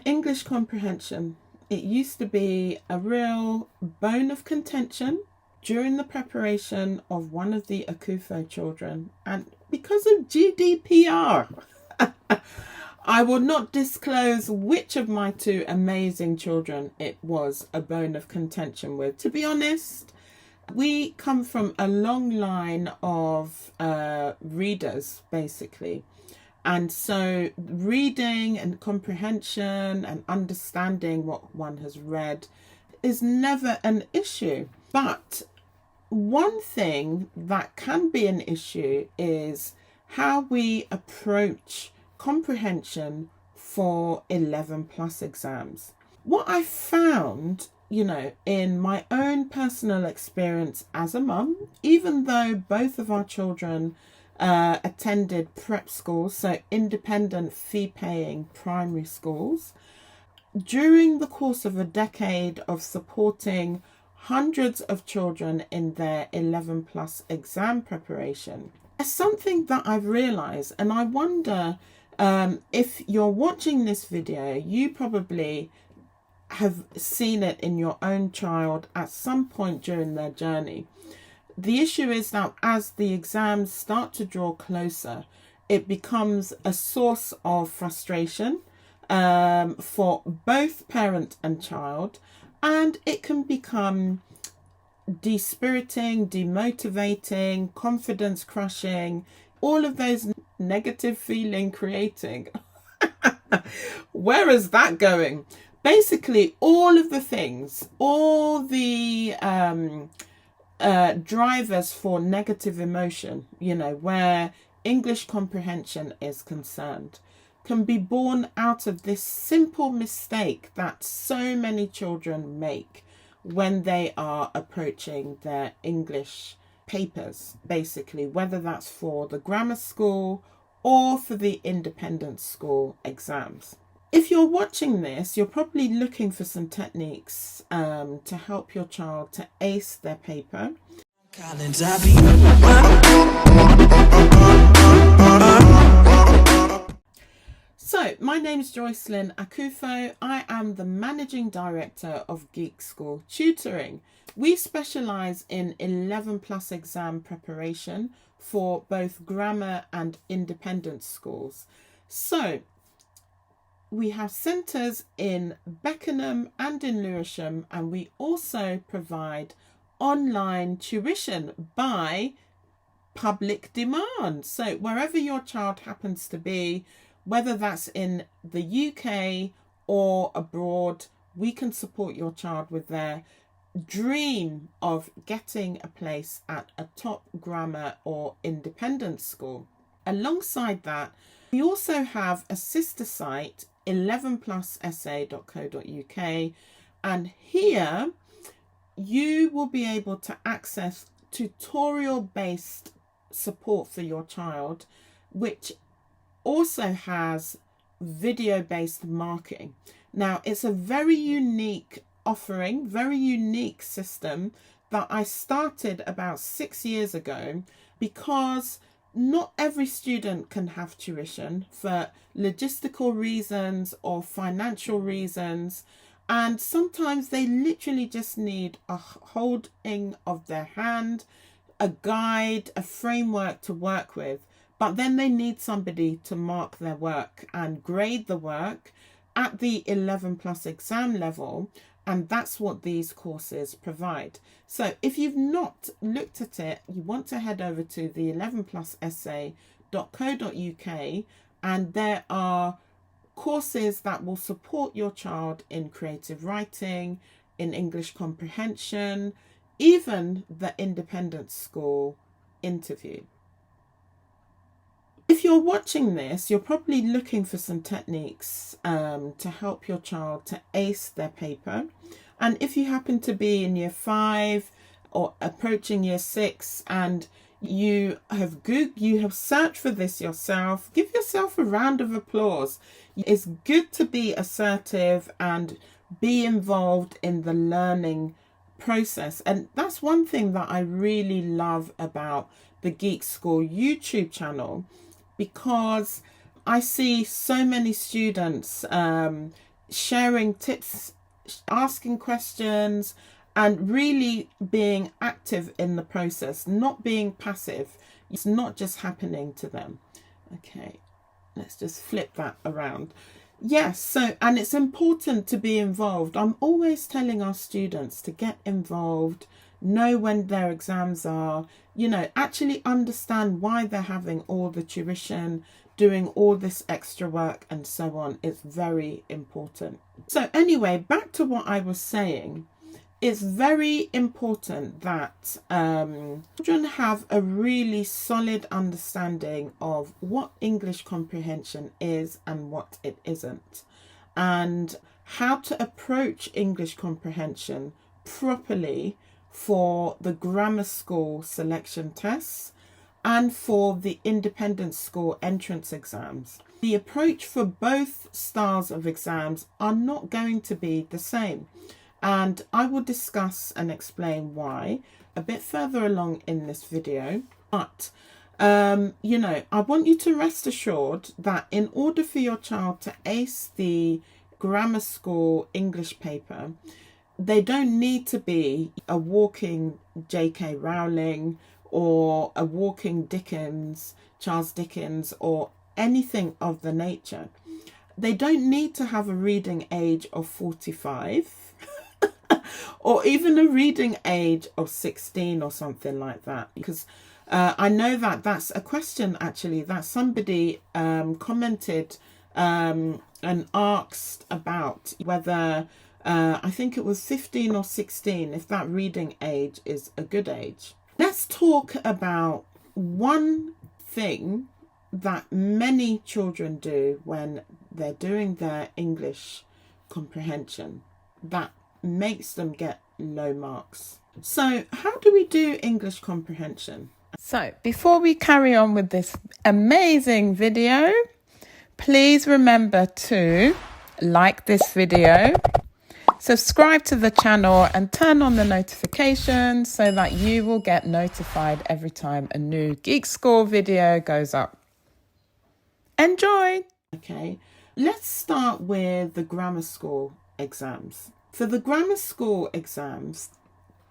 English comprehension. It used to be a real bone of contention during the preparation of one of the Akufo children, and because of GDPR, I will not disclose which of my two amazing children it was a bone of contention with. To be honest, we come from a long line of readers, basically. And so reading and comprehension and understanding what one has read is never an issue. But one thing that can be an issue is how we approach comprehension for 11 plus exams. What I found, in my own personal experience as a mum, even though both of our children attended prep schools, so independent fee-paying primary schools, during the course of a decade of supporting hundreds of children in their 11 plus exam preparation, it's something that I've realized, and I wonder if you're watching this video, you probably have seen it in your own child at some point during their journey. The issue is that as the exams start to draw closer, it becomes a source of frustration for both parent and child, and it can become dispiriting, demotivating, confidence crushing, all of those negative feeling creating. Where is that going? Basically, all of the things, all the drivers for negative emotion, where English comprehension is concerned, can be born out of this simple mistake that so many children make when they are approaching their English papers, basically, whether that's for the grammar school or for the independent school exams. If you're watching this, you're probably looking for some techniques to help your child to ace their paper. So, my name is Joycelyn Akufo. I am the Managing Director of Geek School Tutoring. We specialise in 11 plus exam preparation for both grammar and independent schools. So, we have centres in Beckenham and in Lewisham, and we also provide online tuition by public demand. So wherever your child happens to be, whether that's in the UK or abroad, we can support your child with their dream of getting a place at a top grammar or independent school. Alongside that, we also have a sister site, 11plussa.co.uk, and here you will be able to access tutorial based support for your child, which also has video based marking. Now, it's a very unique offering, very unique system that I started about 6 years ago, because not every student can have tuition for logistical reasons or financial reasons, and sometimes they literally just need a holding of their hand, a guide, a framework to work with, but then they need somebody to mark their work and grade the work at the 11 plus exam level, and that's what these courses provide. So if you've not looked at it, you want to head over to the 11plussa.co.uk, and there are courses that will support your child in creative writing, in English comprehension, even the independent school interview. If you're watching this, you're probably looking for some techniques to help your child to ace their paper. And if you happen to be in year 5 or approaching year 6 and you have searched for this yourself, give yourself a round of applause. It's good to be assertive and be involved in the learning process. And that's one thing that I really love about the Geek School YouTube channel, because I see so many students sharing tips, asking questions, and really being active in the process, not being passive. It's not just happening to them. Okay, let's just flip that around. Yes, so, and it's important to be involved. I'm always telling our students to get involved, know when their exams are, you know, actually understand why they're having all the tuition, doing all this extra work and so on. It's very important. So anyway, back to what I was saying. It's very important that children have a really solid understanding of what English comprehension is and what it isn't, and how to approach English comprehension properly for the grammar school selection tests and for the independent school entrance exams. The approach for both styles of exams are not going to be the same. And I will discuss and explain why a bit further along in this video. But, you know, I want you to rest assured that in order for your child to ace the grammar school English paper, they don't need to be a walking J.K. Rowling or a walking Dickens, Charles Dickens, or anything of the nature. They don't need to have a reading age of 45. Or even a reading age of 16 or something like that, because I know that that's a question actually that somebody commented and asked about whether I think it was 15 or 16, if that reading age is a good age. Let's talk about one thing that many children do when they're doing their English comprehension that makes them get low marks. So how do we do English comprehension? So before we carry on with this amazing video, please remember to like this video, subscribe to the channel and turn on the notifications so that you will get notified every time a new Geek School video goes up. Enjoy! Okay, let's start with the grammar school exams. For the grammar school exams,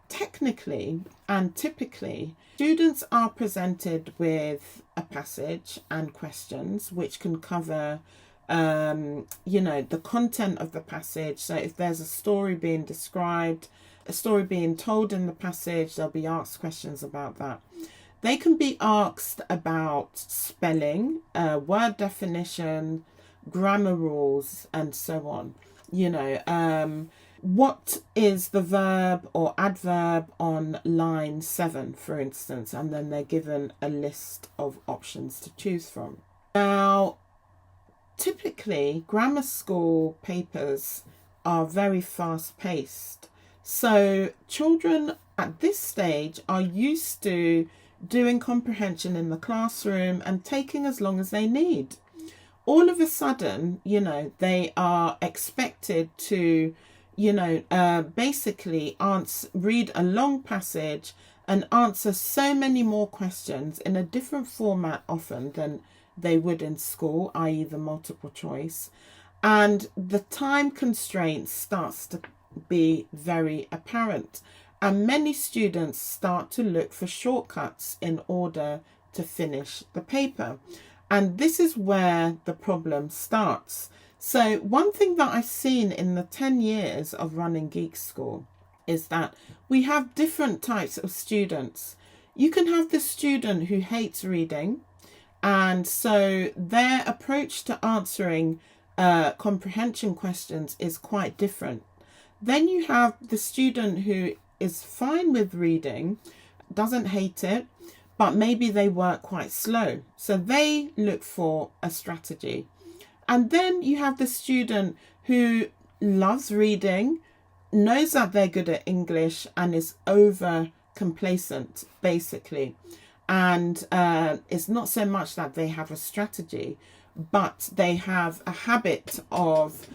technically and typically, students are presented with a passage and questions which can cover, you know, the content of the passage. So if there's a story being described, a story being told in the passage, they'll be asked questions about that. They can be asked about spelling, word definition, grammar rules, and so on. You know, what is the verb or adverb on line 7, for instance, and then they're given a list of options to choose from. Now, typically, grammar school papers are very fast-paced. So children at this stage are used to doing comprehension in the classroom and taking as long as they need. All of a sudden, you know, they are expected to, you know, basically read a long passage and answer so many more questions in a different format often than they would in school, i.e. the multiple choice. And the time constraint starts to be very apparent. And many students start to look for shortcuts in order to finish the paper. And this is where the problem starts. So one thing that I've seen in the 10 years of running Geek School is that we have different types of students. You can have the student who hates reading, and so their approach to answering comprehension questions is quite different. Then you have the student who is fine with reading, doesn't hate it, but maybe they work quite slow. So they look for a strategy. And then you have the student who loves reading, knows that they're good at English and is over complacent, basically. And it's not so much that they have a strategy, but they have a habit of,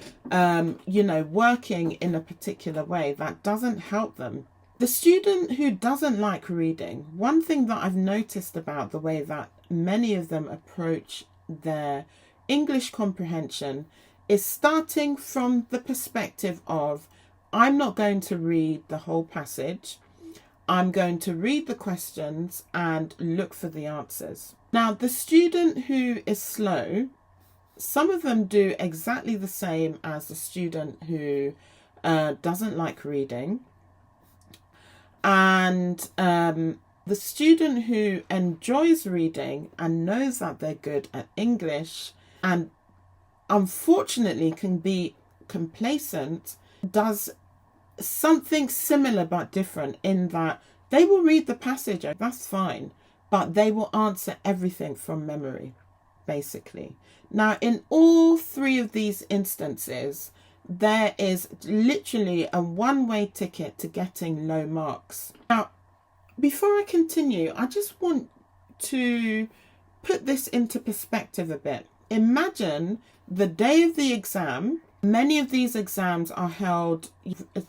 you know, working in a particular way that doesn't help them. The student who doesn't like reading, one thing that I've noticed about the way that many of them approach their English comprehension is starting from the perspective of, I'm not going to read the whole passage. I'm going to read the questions and look for the answers. Now, the student who is slow, some of them do exactly the same as the student who doesn't like reading. And the student who enjoys reading and knows that they're good at English and unfortunately can be complacent does something similar but different, in that they will read the passage, that's fine, but they will answer everything from memory, basically. Now, in all three of these instances, there is literally a one-way ticket to getting low marks. Now, before I continue, I just want to put this into perspective a bit. Imagine the day of the exam. Many of these exams are held,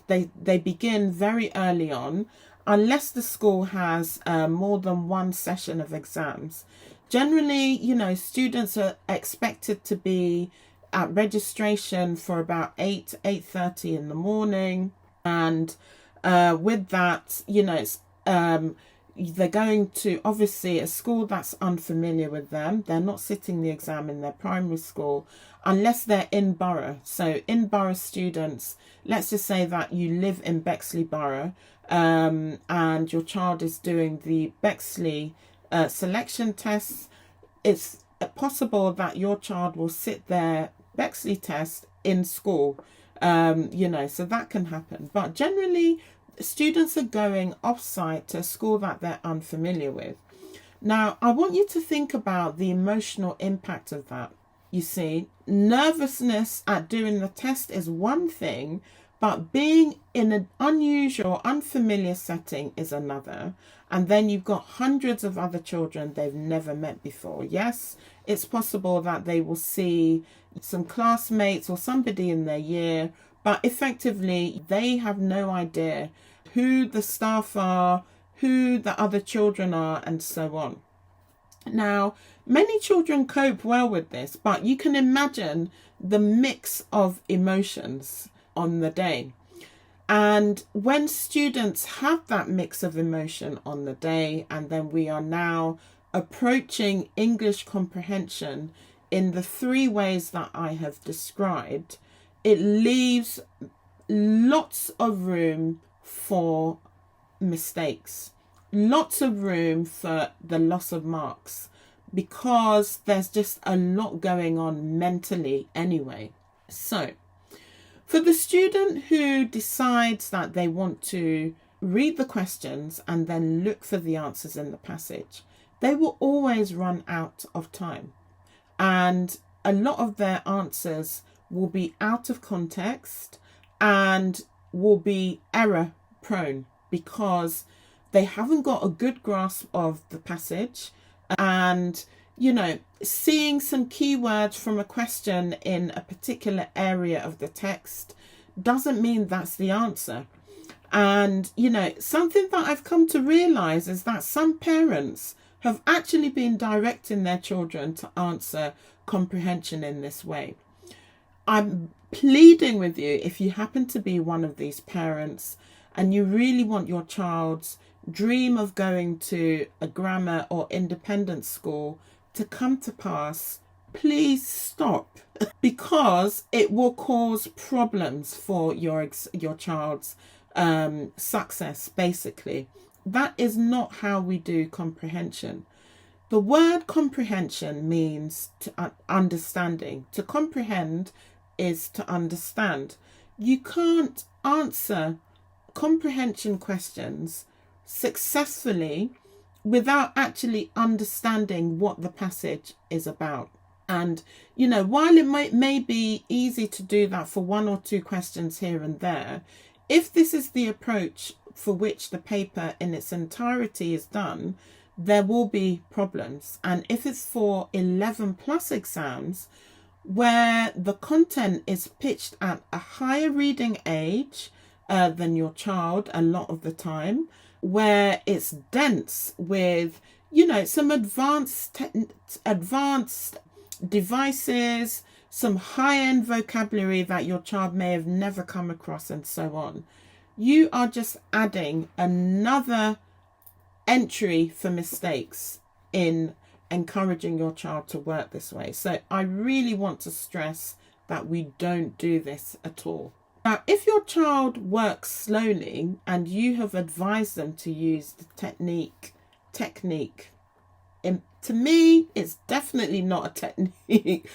they begin very early on, unless the school has more than one session of exams. Generally, students are expected to be at registration for about 8:30 in the morning. And with that, they're going to, obviously, a school that's unfamiliar with them. They're not sitting the exam in their primary school unless they're in borough. So in borough students, let's just say that you live in Bexley Borough and your child is doing the Bexley selection tests. It's possible that your child will sit their Bexley test in school, so that can happen. But generally, students are going off-site to a school that they're unfamiliar with. Now, I want you to think about the emotional impact of that. You see, nervousness at doing the test is one thing, but being in an unusual, unfamiliar setting is another. And then you've got hundreds of other children they've never met before. Yes, it's possible that they will see some classmates or somebody in their year, but effectively they have no idea who the staff are, who the other children are, and so on. Now, many children cope well with this, but you can imagine the mix of emotions on the day. And when students have that mix of emotion on the day, and then we are now approaching English comprehension in the three ways that I have described, it leaves lots of room for mistakes, lots of room for the loss of marks, because there's just a lot going on mentally anyway. So for the student who decides that they want to read the questions and then look for the answers in the passage, they will always run out of time. And a lot of their answers will be out of context and will be error prone because they haven't got a good grasp of the passage. And seeing some keywords from a question in a particular area of the text doesn't mean that's the answer. And something that I've come to realize is that some parents have actually been directing their children to answer comprehension in this way. I'm pleading with you, if you happen to be one of these parents and you really want your child's dream of going to a grammar or independent school to come to pass, please stop, because it will cause problems for your child's success, basically. That is not how we do comprehension. The word comprehension means understanding. To comprehend is to understand. You can't answer comprehension questions successfully without actually understanding what the passage is about. And while it may be easy to do that for one or two questions here and there, if this is the approach for which the paper in its entirety is done, there will be problems. And if it's for 11 plus exams, where the content is pitched at a higher reading age than your child a lot of the time, where it's dense with some advanced devices, some high-end vocabulary that your child may have never come across, and so on. You are just adding another entry for mistakes in encouraging your child to work this way. So I really want to stress that we don't do this at all. Now, if your child works slowly and you have advised them to use the technique, to me, it's definitely not a technique.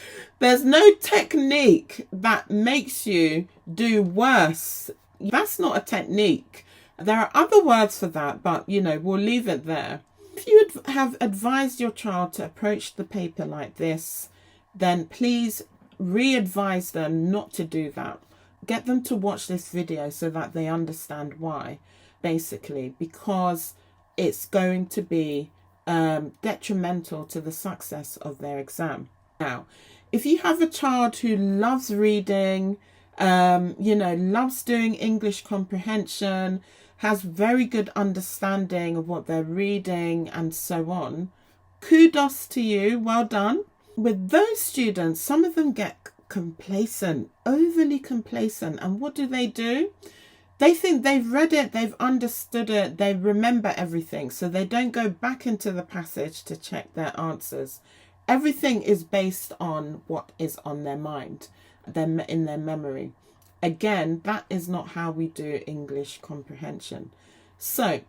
There's no technique that makes you do worse. That's not a technique. There are other words for that, but, you know, we'll leave it there. If you have advised your child to approach the paper like this, then please re-advise them not to do that. Get them to watch this video so that they understand why, basically, because it's going to be detrimental to the success of their exam. Now, if you have a child who loves reading, you know, loves doing English comprehension, has very good understanding of what they're reading and so on, kudos to you, well done. With those students, some of them get complacent, overly complacent, and what do? They think they've read it, they've understood it, they remember everything, so they don't go back into the passage to check their answers. Everything is based on what is on their mind, in their memory. Again, that is not how we do English comprehension. So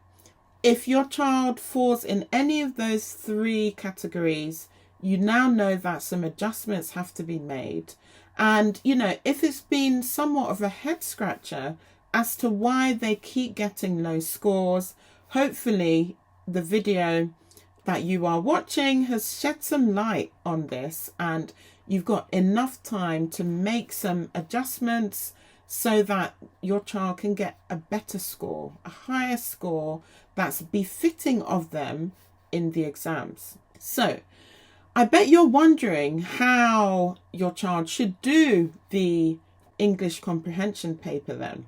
if your child falls in any of those three categories, you now know that some adjustments have to be made. And, you know, if it's been somewhat of a head scratcher as to why they keep getting low scores, hopefully the video that you are watching has shed some light on this, and you've got enough time to make some adjustments so that your child can get a better score, a higher score that's befitting of them in the exams. So I bet you're wondering how your child should do the English comprehension paper then.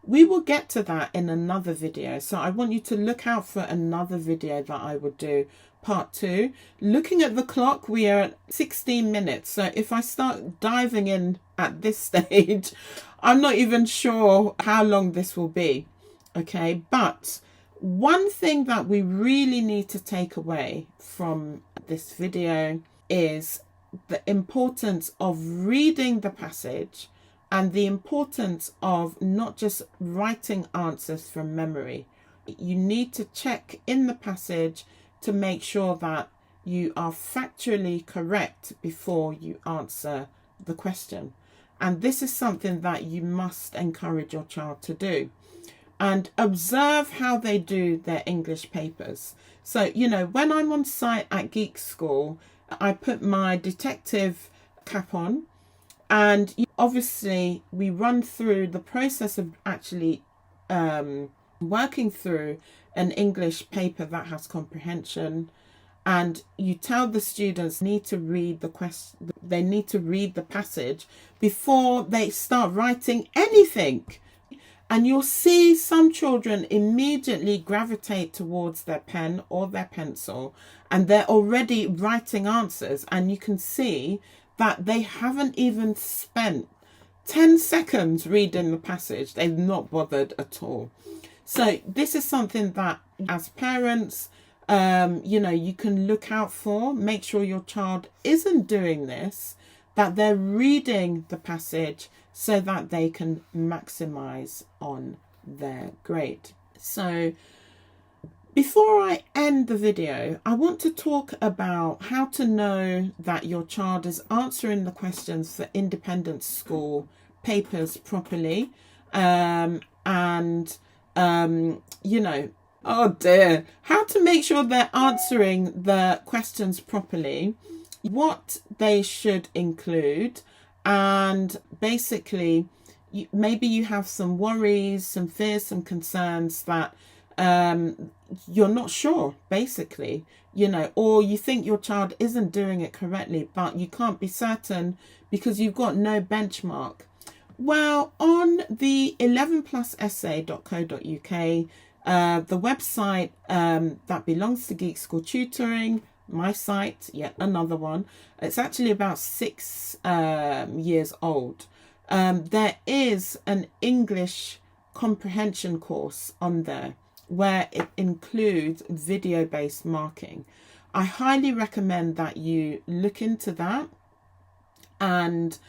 We will get to that in another video. So I want you to look out for another video that I would do, part 2. Looking at the clock, we are at 16 minutes. So if I start diving in at this stage, I'm not even sure how long this will be. Okay, but one thing that we really need to take away from this video is the importance of reading the passage and the importance of not just writing answers from memory. You need to check in the passage to make sure that you are factually correct before you answer the question. And this is something that you must encourage your child to do. And observe how they do their English papers. So, you know, when I'm on site at Geek School, I put my detective cap on, and obviously we run through the process of actually working through an English paper that has comprehension, and you tell the students need to read they need to read the passage before they start writing anything. And you'll see some children immediately gravitate towards their pen or their pencil, and they're already writing answers, and you can see that they haven't even spent 10 seconds reading the passage. They've not bothered at all. So this is something that as parents, you know, you can look out for. Make sure your child isn't doing this, that they're reading the passage so that they can maximize on their grade. So before I end the video, I want to talk about how to know that your child is answering the questions for independent school papers properly. You know, oh dear, how to make sure they're answering the questions properly, what they should include, and basically maybe you have some worries, some fears, some concerns that you're not sure, basically, you know, or you think your child isn't doing it correctly, but you can't be certain because you've got no benchmark. Well, on the 11plusessay.co.uk, the website that belongs to Geek School Tutoring, my site, yet another one. It's actually about 6 years old. There is an English comprehension course on there where it includes video-based marking. I highly recommend that you look into that and,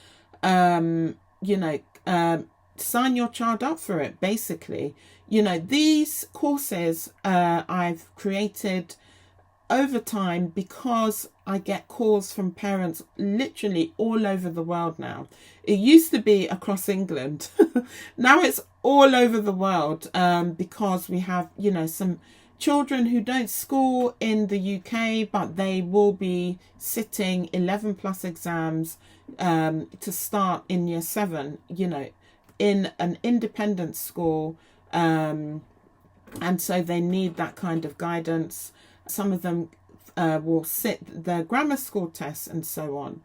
sign your child up for it, basically. These courses I've created over time because I get calls from parents literally all over the world now. It used to be across England. Now it's all over the world, because we have, some children who don't school in the UK, but they will be sitting 11 plus exams to start in year 7, in an independent school. And so they need that kind of guidance. Some of them will sit their grammar school tests and so on.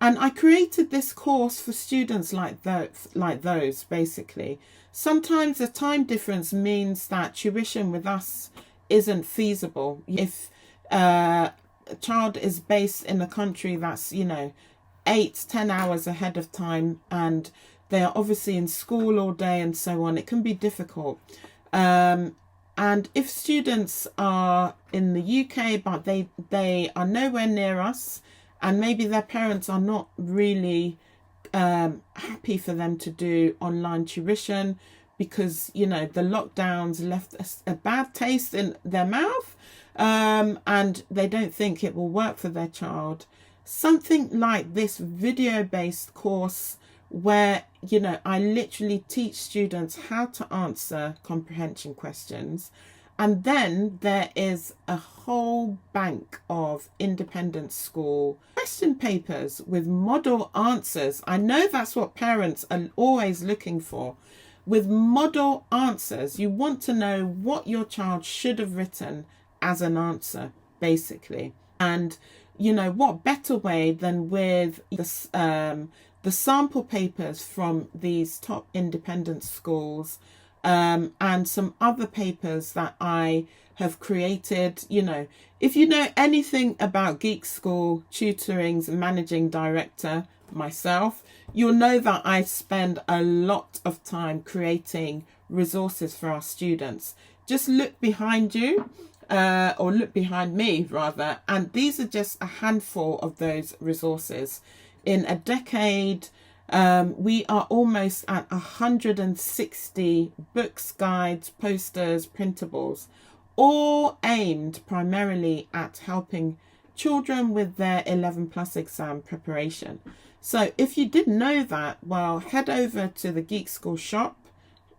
And I created this course for students like those, basically. Sometimes the time difference means that tuition with us isn't feasible. If a child is based in a country that's, 8-10 hours ahead of time, and they are obviously in school all day and so on, it can be difficult. And if students are in the UK, but they are nowhere near us, and maybe their parents are not really happy for them to do online tuition because, the lockdowns left a bad taste in their mouth, and they don't think it will work for their child. Something like this video-based course where, I literally teach students how to answer comprehension questions. And then there is a whole bank of independent school question papers with model answers. I know that's what parents are always looking for. With model answers, you want to know what your child should have written as an answer, basically. And, what better way than with the sample papers from these top independent schools, and some other papers that I have created. If you know anything about Geek School Tutoring's managing director, myself, you'll know that I spend a lot of time creating resources for our students. Just look behind you, or look behind me rather, and these are just a handful of those resources. In a decade, we are almost at 160 books, guides, posters, printables, all aimed primarily at helping children with their 11 plus exam preparation. So if you didn't know that, well, head over to the Geek School shop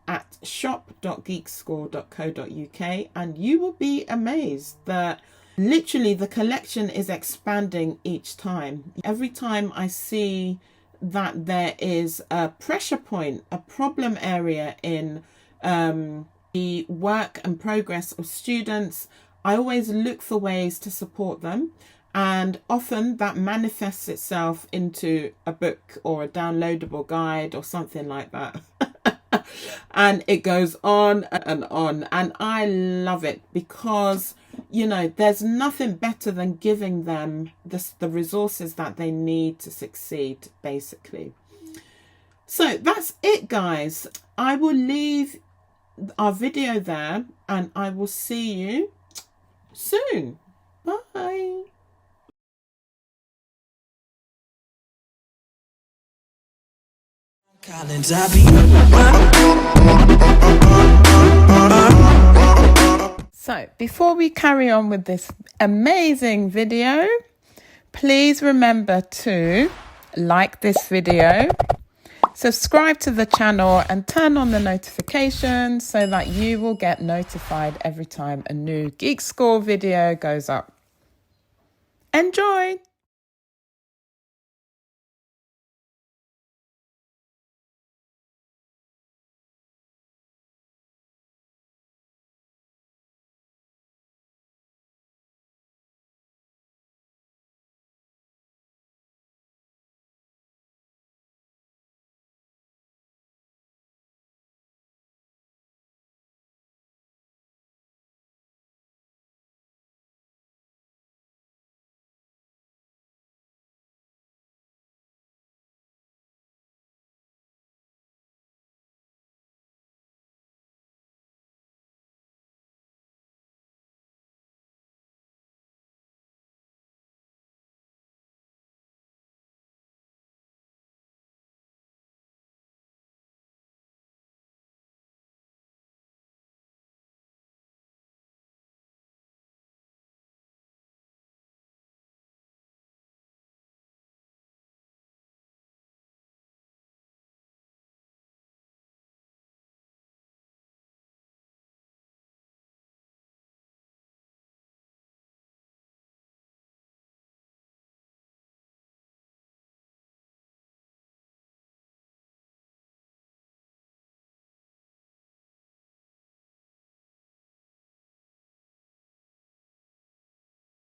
at shop.geekschool.co.uk and you will be amazed that literally the collection is expanding each time. Every time I see that there is a pressure point, a problem area in the work and progress of students, I always look for ways to support them. And often that manifests itself into a book or a downloadable guide or something like that. And it goes on and on. And I love it because, there's nothing better than giving them the resources that they need to succeed, basically. So that's it, guys. I will leave our video there and I will see you soon. Bye. So before we carry on with this amazing video, please remember to like this video, subscribe to the channel and turn on the notifications so that you will get notified every time a new Geek School video goes up. Enjoy!